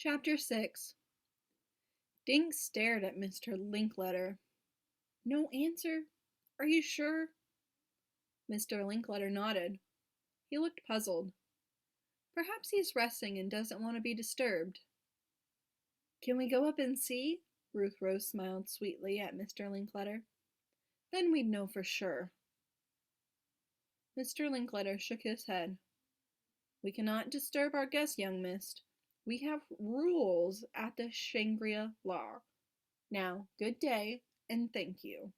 Chapter 6. Dink stared at Mr. Linkletter. No answer? Are you sure? Mr. Linkletter nodded. He looked puzzled. Perhaps he's resting and doesn't want to be disturbed. Can we go up and see? Ruth Rose smiled sweetly at Mr. Linkletter. Then we'd know for sure. Mr. Linkletter shook his head. We cannot disturb our guest, young miss. We have rules at the Shangri-La. Now, good day, and thank you.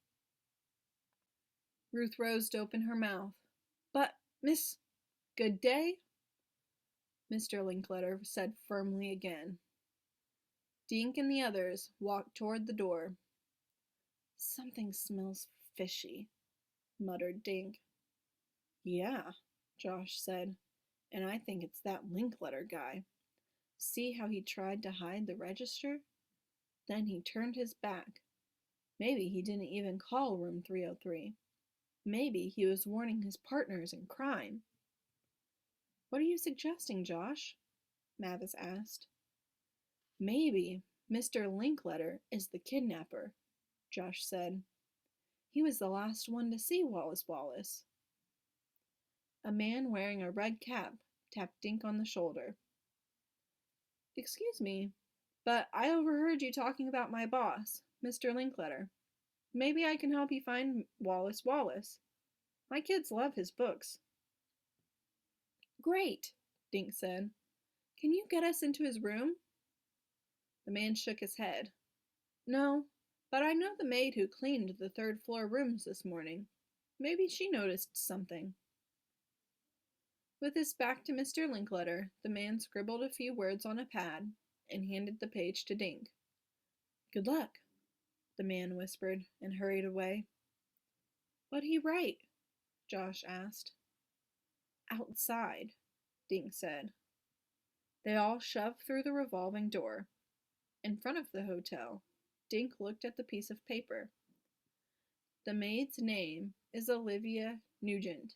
Ruth Rose opened her mouth. But, Miss, good day? Mr. Linkletter said firmly again. Dink and the others walked toward the door. Something smells fishy, muttered Dink. Yeah, Josh said, and I think it's that Linkletter guy. See how he tried to hide the register? Then he turned his back. Maybe he didn't even call room 303. Maybe he was warning his partners in crime. What are you suggesting, Josh? Mavis asked. Maybe Mr. Linkletter is the kidnapper, Josh said. He was the last one to see Wallace Wallace. A man wearing a red cap tapped Dink on the shoulder. Excuse me, but I overheard you talking about my boss, Mr. Linkletter. Maybe I can help you find Wallace Wallace. My kids love his books. Great, Dink said. Can you get us into his room? The man shook his head. No, but I know the maid who cleaned the third-floor rooms this morning. Maybe she noticed something. With his back to Mr. Linkletter, the man scribbled a few words on a pad and handed the page to Dink. Good luck, the man whispered and hurried away. What'd he write? Josh asked. Outside, Dink said. They all shoved through the revolving door. In front of the hotel, Dink looked at the piece of paper. The maid's name is Olivia Nugent.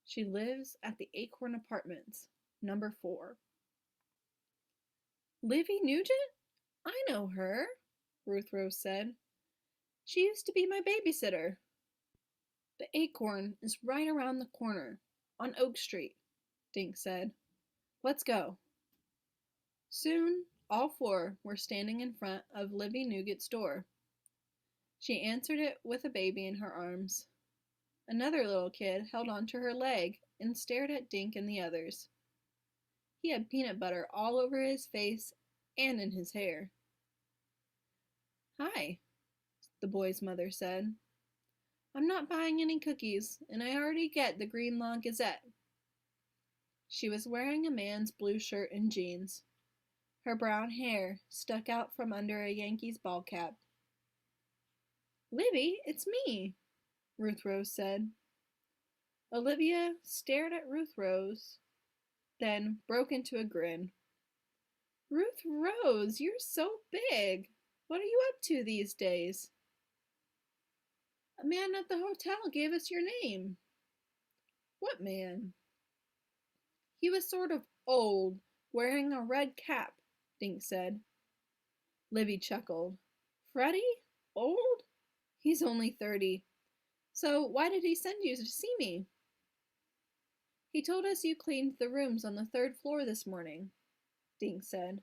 She lives at the Acorn Apartments, number 4. Livy Nugent? I know her, Ruth Rose said. She used to be my babysitter. The Acorn is right around the corner, on Oak Street, Dink said. Let's go. Soon, all 4 were standing in front of Livy Nugent's door. She answered it with a baby in her arms. Another little kid held onto her leg and stared at Dink and the others. He had peanut butter all over his face and in his hair. Hi, the boy's mother said. I'm not buying any cookies, and I already get the Greenlaw Gazette. She was wearing a man's blue shirt and jeans. Her brown hair stuck out from under a Yankees ball cap. Livy, it's me, Ruth Rose said. Olivia stared at Ruth Rose, then broke into a grin. Ruth Rose, you're so big. What are you up to these days? A man at the hotel gave us your name. What man? He was sort of old, wearing a red cap, Dink said. Livy chuckled. Freddie? Old? He's only 30. So why did he send you to see me? He told us you cleaned the rooms on the 3rd floor this morning, Dink said.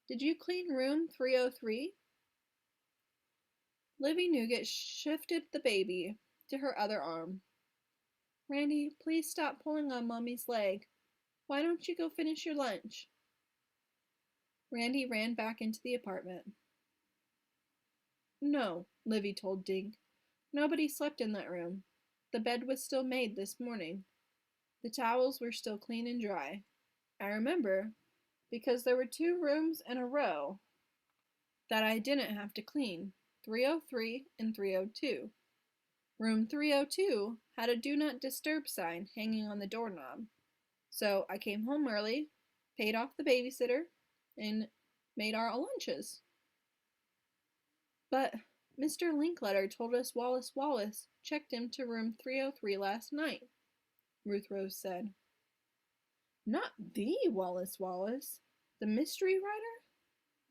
Did you clean room 303? Livy Nugent shifted the baby to her other arm. Randy, please stop pulling on Mommy's leg. Why don't you go finish your lunch? Randy ran back into the apartment. No, Livy told Dink. Nobody slept in that room. The bed was still made this morning. The towels were still clean and dry. I remember, because there were 2 rooms in a row that I didn't have to clean, 303 and 302. Room 302 had a Do Not Disturb sign hanging on the doorknob. So I came home early, paid off the babysitter, and made our lunches. But Mr. Linkletter told us Wallace Wallace checked into room 303 last night, Ruth Rose said. Not the Wallace Wallace, the mystery writer?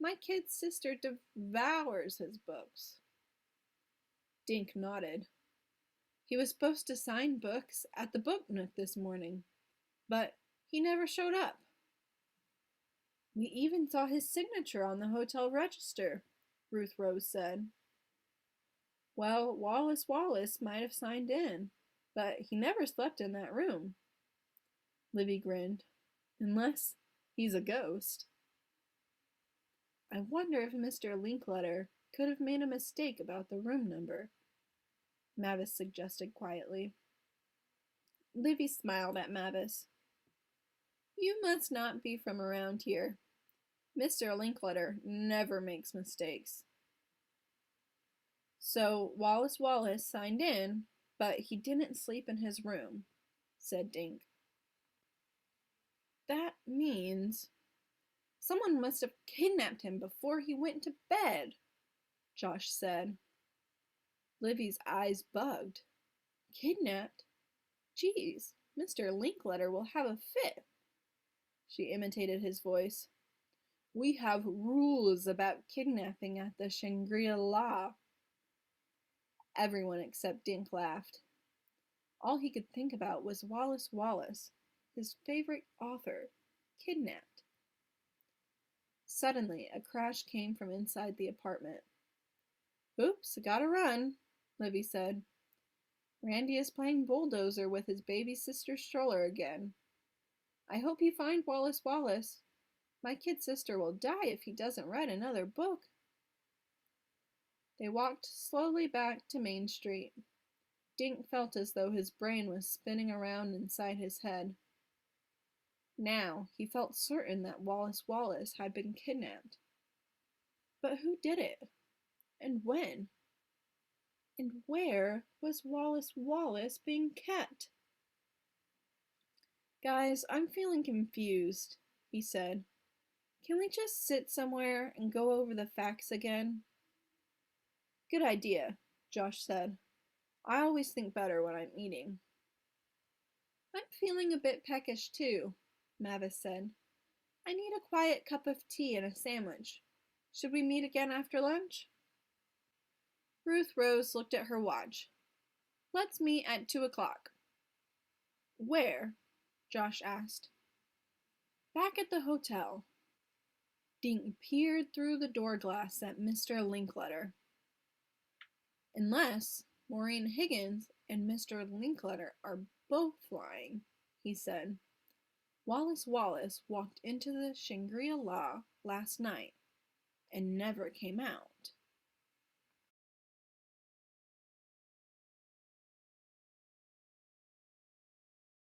My kid's sister devours his books. Dink nodded. He was supposed to sign books at the book nook this morning, but he never showed up. We even saw his signature on the hotel register, Ruth Rose said. Well, Wallace Wallace might have signed in, but he never slept in that room. Livy grinned. Unless he's a ghost. I wonder if Mr. Linkletter could have made a mistake about the room number, Mavis suggested quietly. Livy smiled at Mavis. You must not be from around here. Mr. Linkletter never makes mistakes. So Wallace Wallace signed in, but he didn't sleep in his room, said Dink. That means someone must have kidnapped him before he went to bed, Josh said. Livy's eyes bugged. Kidnapped? Geez, Mr. Linkletter will have a fit. She imitated his voice. We have rules about kidnapping at the Shangri-La. Everyone except Dink laughed. All he could think about was Wallace Wallace, his favorite author, kidnapped. Suddenly, a crash came from inside the apartment. Oops, gotta run, Livy said. Randy is playing bulldozer with his baby sister's stroller again. I hope you find Wallace Wallace. My kid sister will die if he doesn't write another book. They walked slowly back to Main Street. Dink felt as though his brain was spinning around inside his head. Now he felt certain that Wallace Wallace had been kidnapped. But who did it? And when? And where was Wallace Wallace being kept? Guys, I'm feeling confused, he said. Can we just sit somewhere and go over the facts again? Good idea, Josh said. I always think better when I'm eating. I'm feeling a bit peckish too, Mavis said. I need a quiet cup of tea and a sandwich. Should we meet again after lunch? Ruth Rose looked at her watch. Let's meet at 2 o'clock. Where? Josh asked. Back at the hotel. Dink peered through the door glass at Mr. Linkletter. Unless Maureen Higgins and Mr. Linkletter are both lying, he said. Wallace Wallace walked into the Shangri-La last night and never came out.